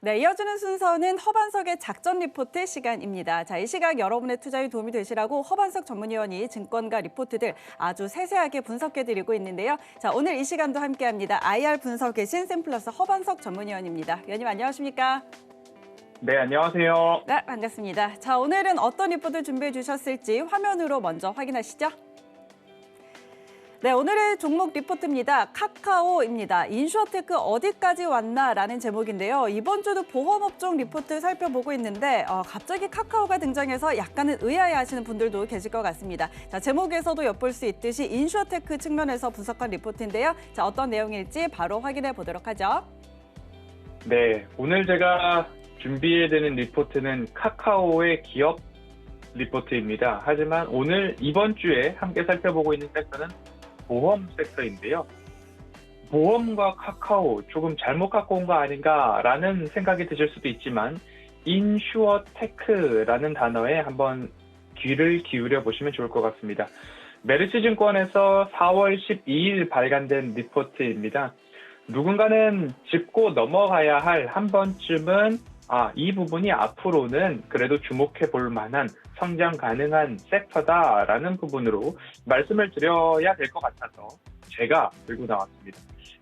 네, 이어지는 순서는 허반석의 작전 리포트 시간입니다. 자, 이 시각 여러분의 투자에 도움이 되시라고 허반석 전문위원이 증권가 리포트들 아주 세세하게 분석해드리고 있는데요. 자, 오늘 이 시간도 함께합니다. IR 분석계신 샘플러스 허반석 전문위원입니다. 위원님 안녕하십니까? 네, 안녕하세요. 네, 반갑습니다. 자, 오늘은 어떤 리포트 준비해 주셨을지 화면으로 먼저 확인하시죠. 네, 오늘의 종목 리포트입니다. 카카오입니다. 인슈어테크 어디까지 왔나라는 제목인데요. 이번 주도 보험업종 리포트 살펴보고 있는데 갑자기 카카오가 등장해서 약간은 의아해하시는 분들도 계실 것 같습니다. 자, 제목에서도 엿볼 수 있듯이 인슈어테크 측면에서 분석한 리포트인데요. 자, 어떤 내용일지 바로 확인해 보도록 하죠. 네, 오늘 제가 준비해드린 리포트는 카카오의 기업 리포트입니다. 하지만 이번 주에 함께 살펴보고 있는 섹터는 보험 섹터인데요. 보험과 카카오 조금 잘못 갖고 온 거 아닌가라는 생각이 드실 수도 있지만 인슈어테크라는 단어에 한번 귀를 기울여 보시면 좋을 것 같습니다. 메리츠증권에서 4월 12일 발간된 리포트입니다. 누군가는 짚고 넘어가야 할 한 번쯤은 이 부분이 앞으로는 그래도 주목해 볼 만한 성장 가능한 섹터다라는 부분으로 말씀을 드려야 될 것 같아서 제가 들고 나왔습니다.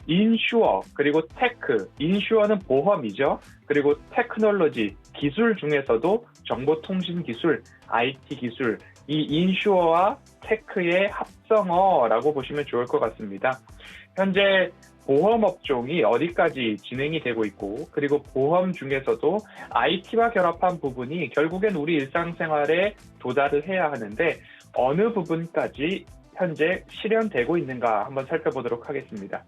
인슈어 그리고 테크, 인슈어는 보험이죠. 그리고 테크놀로지, 기술 중에서도 정보통신 기술, IT 기술, 이 인슈어와 테크의 합성어라고 보시면 좋을 것 같습니다. 현재 보험 업종이 어디까지 진행이 되고 있고 그리고 보험 중에서도 IT와 결합한 부분이 결국엔 우리 일상생활에 도달을 해야 하는데 어느 부분까지 현재 실현되고 있는가 한번 살펴보도록 하겠습니다.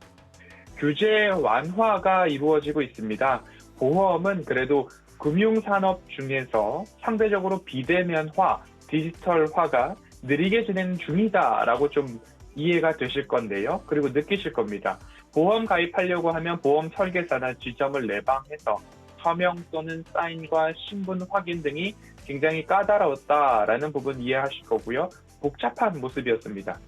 규제 완화가 이루어지고 있습니다. 보험은 그래도 금융산업 중에서 상대적으로 비대면화, 디지털화가 느리게 진행 중이다라고 좀 이해가 되실 건데요. 그리고 느끼실 겁니다. 보험 가입하려고 하면 보험 설계사나 지점을 내방해서 서명 또는 사인과 신분 확인 등이 굉장히 까다로웠다라는 부분 이해하실 거고요. 복잡한 모습이었습니다.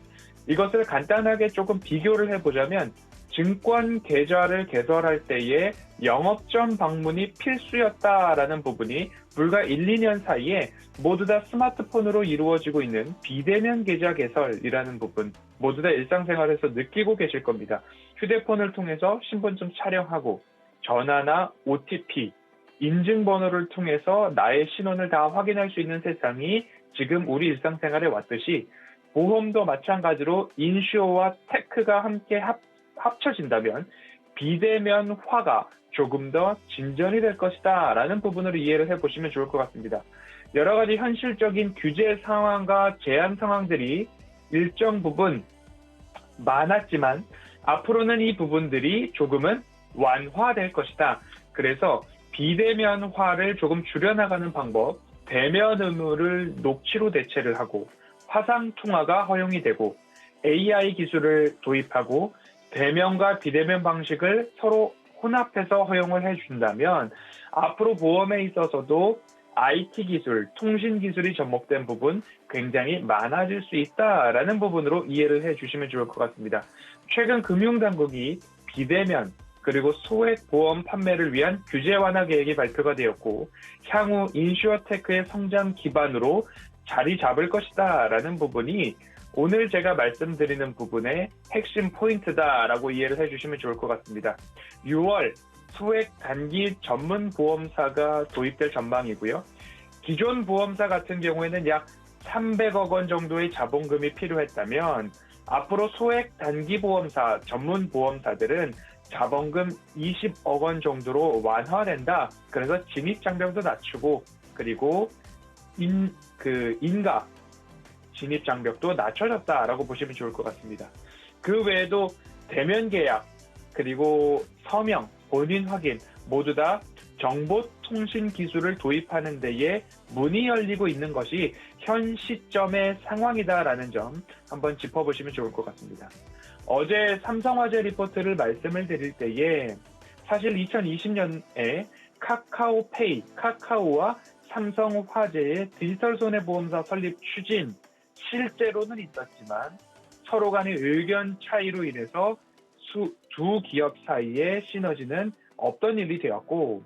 이것을 간단하게 조금 비교를 해보자면 증권 계좌를 개설할 때에 영업점 방문이 필수였다라는 부분이 불과 1, 2년 사이에 모두 다 스마트폰으로 이루어지고 있는 비대면 계좌 개설이라는 부분 모두 다 일상생활에서 느끼고 계실 겁니다. 휴대폰을 통해서 신분증 촬영하고 전화나 OTP, 인증번호를 통해서 나의 신원을 다 확인할 수 있는 세상이 지금 우리 일상생활에 왔듯이 보험도 마찬가지로 인슈어와 테크가 함께 합쳐진다면 비대면화가 조금 더 진전이 될 것이다 라는 부분으로 이해를 해보시면 좋을 것 같습니다. 여러 가지 현실적인 규제 상황과 제한 상황들이 일정 부분 많았지만 앞으로는 이 부분들이 조금은 완화될 것이다. 그래서 비대면화를 조금 줄여나가는 방법, 대면 의무를 녹취로 대체를 하고 화상 통화가 허용이 되고 AI 기술을 도입하고 대면과 비대면 방식을 서로 혼합해서 허용을 해준다면 앞으로 보험에 있어서도 IT 기술, 통신 기술이 접목된 부분 굉장히 많아질 수 있다라는 부분으로 이해를 해주시면 좋을 것 같습니다. 최근 금융당국이 비대면 그리고 소액 보험 판매를 위한 규제 완화 계획이 발표가 되었고 향후 인슈어테크의 성장 기반으로 자리 잡을 것이다라는 부분이 오늘 제가 말씀드리는 부분의 핵심 포인트다라고 이해를 해주시면 좋을 것 같습니다. 6월 소액 단기 전문 보험사가 도입될 전망이고요. 기존 보험사 같은 경우에는 약 300억 원 정도의 자본금이 필요했다면 앞으로 소액 단기 보험사, 전문 보험사들은 자본금 20억 원 정도로 완화된다. 그래서 진입 장벽도 낮추고 그리고 인가 진입 장벽도 낮춰졌다라고 보시면 좋을 것 같습니다. 그 외에도 대면 계약 그리고 서명, 본인 확인 모두 다 정보통신 기술을 도입하는 데에 문이 열리고 있는 것이 현 시점의 상황이다라는 점 한번 짚어보시면 좋을 것 같습니다. 어제 삼성화재 리포트를 말씀을 드릴 때에 사실 2020년에 카카오페이, 카카오와 삼성화재의 디지털 손해보험사 설립 추진 실제로는 있었지만 서로 간의 의견 차이로 인해서 두 기업 사이의 시너지는 없던 일이 되었고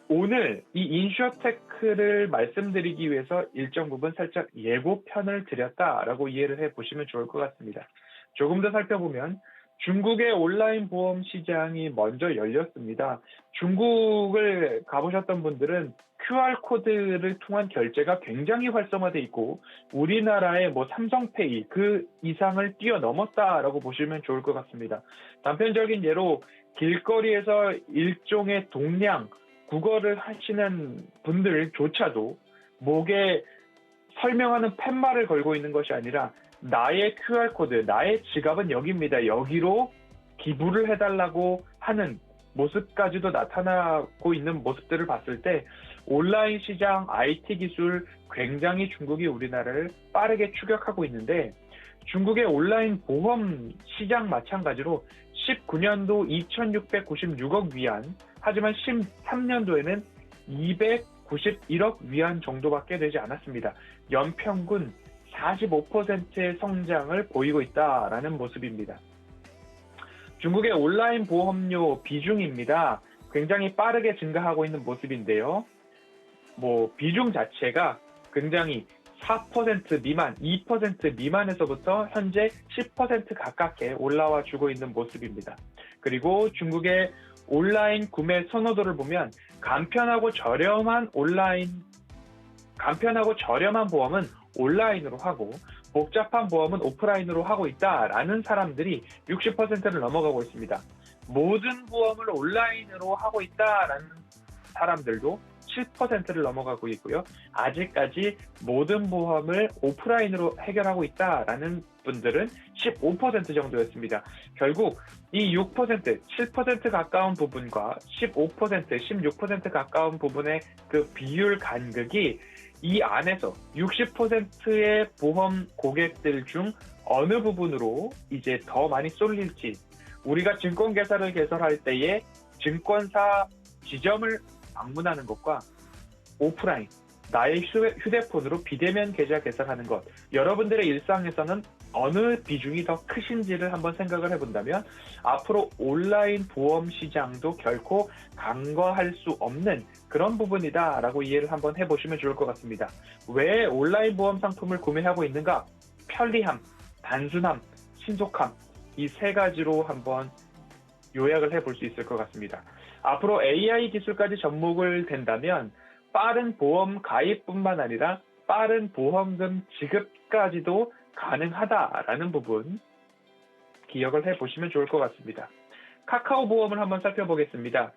오늘 이 인슈어테크를 말씀드리기 위해서 일정 부분 살짝 예고편을 드렸다라고 이해를 해보시면 좋을 것 같습니다. 조금 더 살펴보면 중국의 온라인 보험 시장이 먼저 열렸습니다. 중국을 가보셨던 분들은 QR코드를 통한 결제가 굉장히 활성화돼 있고 우리나라의 뭐 삼성페이 그 이상을 뛰어넘었다라고 보시면 좋을 것 같습니다. 단편적인 예로 길거리에서 일종의 동량 국어를 하시는 분들조차도 목에 설명하는 팻말을 걸고 있는 것이 아니라 나의 QR코드, 나의 지갑은 여기입니다. 여기로 기부를 해달라고 하는 모습까지도 나타나고 있는 모습들을 봤을 때 온라인 시장, IT 기술 굉장히 중국이 우리나라를 빠르게 추격하고 있는데 중국의 온라인 보험 시장 마찬가지로 19년도 2,696억 위안, 하지만 13년도에는 291억 위안 정도밖에 되지 않았습니다. 연평균 45%의 성장을 보이고 있다라는 모습입니다. 중국의 온라인 보험료 비중입니다. 굉장히 빠르게 증가하고 있는 모습인데요. 비중 자체가 굉장히 4% 미만, 2% 미만에서부터 현재 10% 가깝게 올라와 주고 있는 모습입니다. 그리고 중국의 온라인 구매 선호도를 보면 간편하고 저렴한 보험은 온라인으로 하고 복잡한 보험은 오프라인으로 하고 있다라는 사람들이 60%를 넘어가고 있습니다. 모든 보험을 온라인으로 하고 있다라는 사람들도 7%를 넘어가고 있고요. 아직까지 모든 보험을 오프라인으로 해결하고 있다라는 분들은 15% 정도였습니다. 결국 이 6%, 7% 가까운 부분과 15%, 16% 가까운 부분의 그 비율 간극이 이 안에서 60%의 보험 고객들 중 어느 부분으로 이제 더 많이 쏠릴지, 우리가 증권계좌를 개설할 때에 증권사 지점을 방문하는 것과 오프라인, 나의 휴대폰으로 비대면 계좌 개설하는 것, 여러분들의 일상에서는 어느 비중이 더 크신지를 한번 생각을 해본다면 앞으로 온라인 보험 시장도 결코 간과할 수 없는 그런 부분이다라고 이해를 한번 해보시면 좋을 것 같습니다. 왜 온라인 보험 상품을 구매하고 있는가? 편리함, 단순함, 신속함, 이 세 가지로 한번 요약을 해볼 수 있을 것 같습니다. 앞으로 AI 기술까지 접목을 된다면 빠른 보험 가입뿐만 아니라 빠른 보험금 지급까지도 가능하다라는 부분 기억을 해보시면 좋을 것 같습니다. 카카오 보험을 한번 살펴보겠습니다.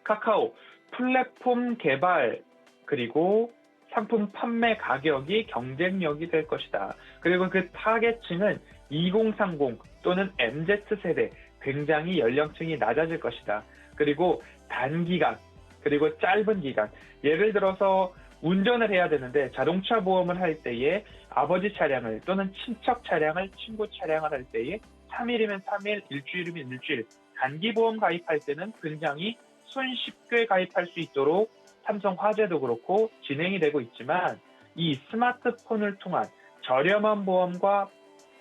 카카오 플랫폼 개발 그리고 상품 판매 가격이 경쟁력이 될 것이다. 그리고 그 타겟층은 2030 또는 MZ세대, 굉장히 연령층이 낮아질 것이다. 그리고 단기간, 그리고 짧은 기간, 예를 들어서 운전을 해야 되는데 자동차 보험을 할 때에 아버지 차량을 또는 친척 차량을 친구 차량을 할 때에 3일이면 3일, 일주일이면 일주일, 단기 보험 가입할 때는 굉장히 손쉽게 가입할 수 있도록 삼성 화재도 그렇고 진행이 되고 있지만 이 스마트폰을 통한 저렴한 보험과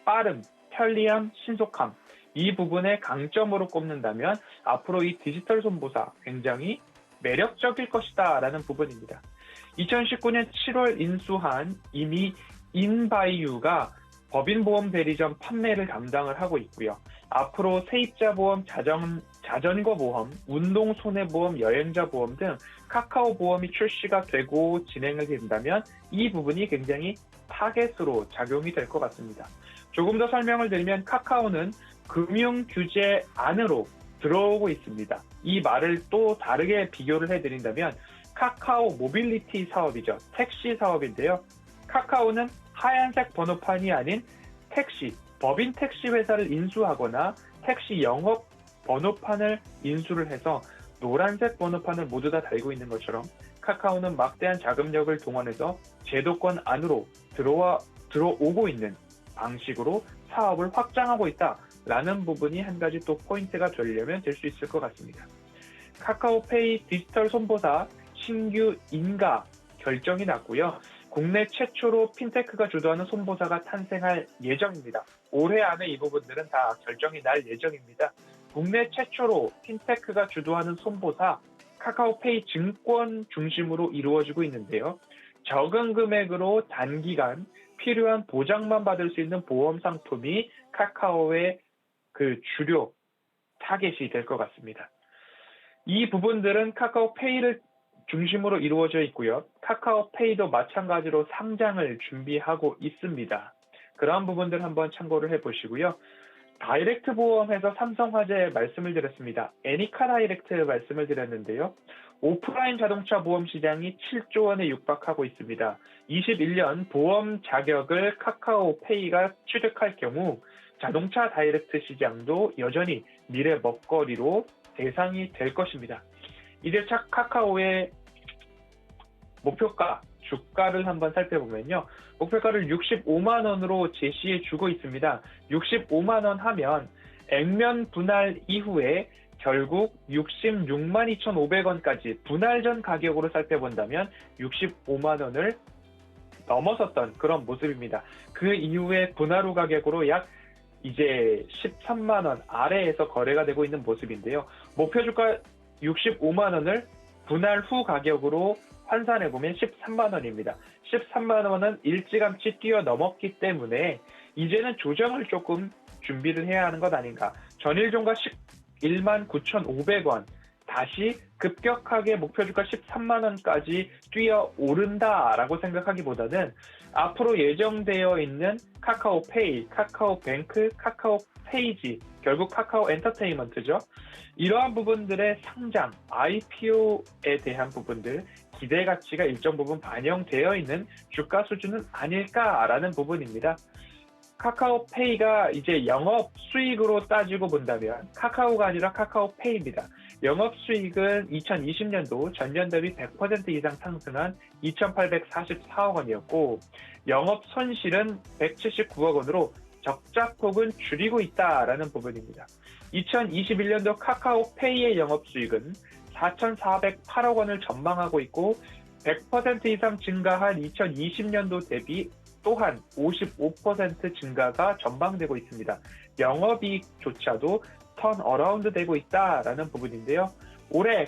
빠름, 편리함, 신속함, 이 부분의 강점으로 꼽는다면 앞으로 이 디지털 손보사 굉장히 매력적일 것이다 라는 부분입니다. 2019년 7월 인수한 이미 인바이유가 법인보험 대리점 판매를 담당을 하고 있고요. 앞으로 세입자 보험, 자전거 보험, 운동 손해보험, 여행자 보험 등 카카오 보험이 출시가 되고 진행이 된다면 이 부분이 굉장히 타겟으로 작용이 될 것 같습니다. 조금 더 설명을 드리면 카카오는 금융 규제 안으로 들어오고 있습니다. 이 말을 또 다르게 비교를 해드린다면 카카오 모빌리티 사업이죠. 택시 사업인데요. 카카오는 하얀색 번호판이 아닌 택시, 법인 택시 회사를 인수하거나 택시 영업 번호판을 인수를 해서 노란색 번호판을 모두 다 달고 있는 것처럼 카카오는 막대한 자금력을 동원해서 제도권 안으로 들어오고 있는 방식으로 사업을 확장하고 있다라는 부분이 한 가지 또 포인트가 되려면 될 수 있을 것 같습니다. 카카오페이 디지털 손보사 신규 인가 결정이 났고요. 국내 최초로 핀테크가 주도하는 손보사가 탄생할 예정입니다. 올해 안에 이 부분들은 다 결정이 날 예정입니다. 국내 최초로 핀테크가 주도하는 손보사 카카오페이 증권 중심으로 이루어지고 있는데요. 적은 금액으로 단기간 필요한 보장만 받을 수 있는 보험 상품이 카카오의 그 주력 타겟이 될 것 같습니다. 이 부분들은 카카오페이를 중심으로 이루어져 있고요. 카카오페이도 마찬가지로 상장을 준비하고 있습니다. 그러한 부분들 한번 참고를 해보시고요. 다이렉트 보험에서 삼성화재 말씀을 드렸습니다. 애니카 다이렉트 말씀을 드렸는데요. 오프라인 자동차 보험 시장이 7조 원에 육박하고 있습니다. 21년 보험 자격을 카카오페이가 취득할 경우 자동차 다이렉트 시장도 여전히 미래 먹거리로 대상이 될 것입니다. 이제 카카오의 목표가, 주가를 한번 살펴보면요. 목표가를 65만 원으로 제시해 주고 있습니다. 65만 원 하면 액면 분할 이후에 결국 66만 2,500원까지 분할 전 가격으로 살펴본다면 65만 원을 넘어섰던 그런 모습입니다. 그 이후에 분할 후 가격으로 약 이제 13만 원 아래에서 거래가 되고 있는 모습인데요. 목표 주가 65만 원을 분할 후 가격으로 환산해보면 13만 원입니다. 13만 원은 일찌감치 뛰어넘었기 때문에 이제는 조정을 조금 준비를 해야 하는 것 아닌가. 전일 종가 11만 9,500원 다시 급격하게 목표 주가 13만 원까지 뛰어오른다라고 생각하기보다는 앞으로 예정되어 있는 카카오페이, 카카오뱅크, 카카오페이지, 결국 카카오 엔터테인먼트죠. 이러한 부분들의 상장, IPO에 대한 부분들, 기대 가치가 일정 부분 반영되어 있는 주가 수준은 아닐까라는 부분입니다. 카카오페이가 이제 영업 수익으로 따지고 본다면 카카오가 아니라 카카오페이입니다. 영업 수익은 2020년도 전년 대비 100% 이상 상승한 2,844억 원이었고 영업 손실은 179억 원으로 적자폭은 줄이고 있다라는 부분입니다. 2021년도 카카오페이의 영업 수익은 4,408억 원을 전망하고 있고 100% 이상 증가한 2020년도 대비 또한 55% 증가가 전망되고 있습니다. 영업이익조차도 턴어라운드 되고 있다라는 부분인데요. 올해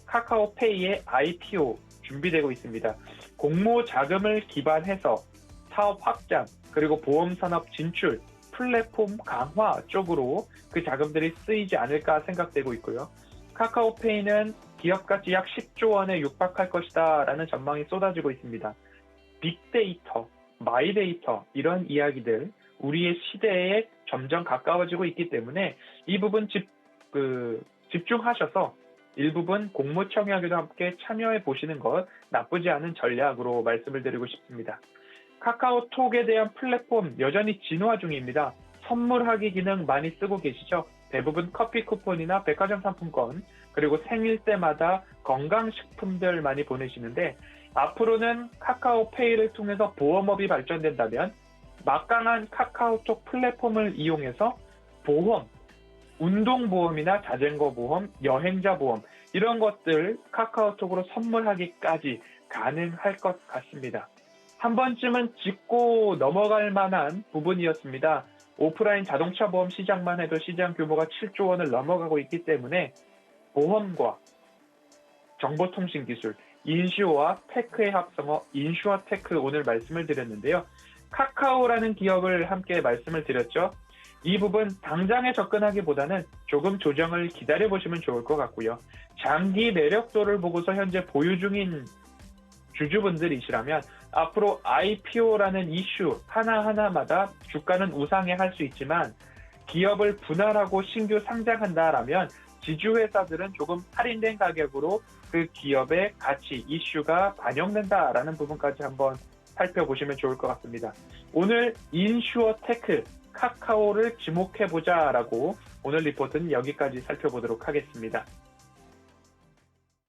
카카오페이의 IPO 준비되고 있습니다. 공모 자금을 기반해서 사업 확장, 그리고 보험산업 진출, 플랫폼 강화 쪽으로 그 자금들이 쓰이지 않을까 생각되고 있고요. 카카오페이는 기업 가치 약 10조 원에 육박할 것이다 라는 전망이 쏟아지고 있습니다. 빅데이터, 마이데이터 이런 이야기들 우리의 시대에 점점 가까워지고 있기 때문에 이 부분 집중하셔서 일부분 공모청약에도 함께 참여해 보시는 것 나쁘지 않은 전략으로 말씀을 드리고 싶습니다. 카카오톡에 대한 플랫폼 여전히 진화 중입니다. 선물하기 기능 많이 쓰고 계시죠? 대부분 커피 쿠폰이나 백화점 상품권, 그리고 생일 때마다 건강식품들 많이 보내시는데 앞으로는 카카오페이를 통해서 보험업이 발전된다면 막강한 카카오톡 플랫폼을 이용해서 보험, 운동보험이나 자전거 보험, 여행자 보험 이런 것들 카카오톡으로 선물하기까지 가능할 것 같습니다. 한 번쯤은 짚고 넘어갈 만한 부분이었습니다. 오프라인 자동차 보험 시장만 해도 시장 규모가 7조 원을 넘어가고 있기 때문에 보험과 정보통신기술, 인슈어와 테크의 합성어 인슈어테크 오늘 말씀을 드렸는데요. 카카오라는 기업을 함께 말씀을 드렸죠. 이 부분 당장에 접근하기보다는 조금 조정을 기다려보시면 좋을 것 같고요. 장기 매력도를 보고서 현재 보유 중인 주주분들이시라면 앞으로 IPO라는 이슈 하나하나마다 주가는 우상해 할 수 있지만 기업을 분할하고 신규 상장한다라면 지주회사들은 조금 할인된 가격으로 그 기업의 가치, 이슈가 반영된다라는 부분까지 한번 살펴보시면 좋을 것 같습니다. 오늘 인슈어테크, 카카오를 지목해보자라고 오늘 리포트는 여기까지 살펴보도록 하겠습니다.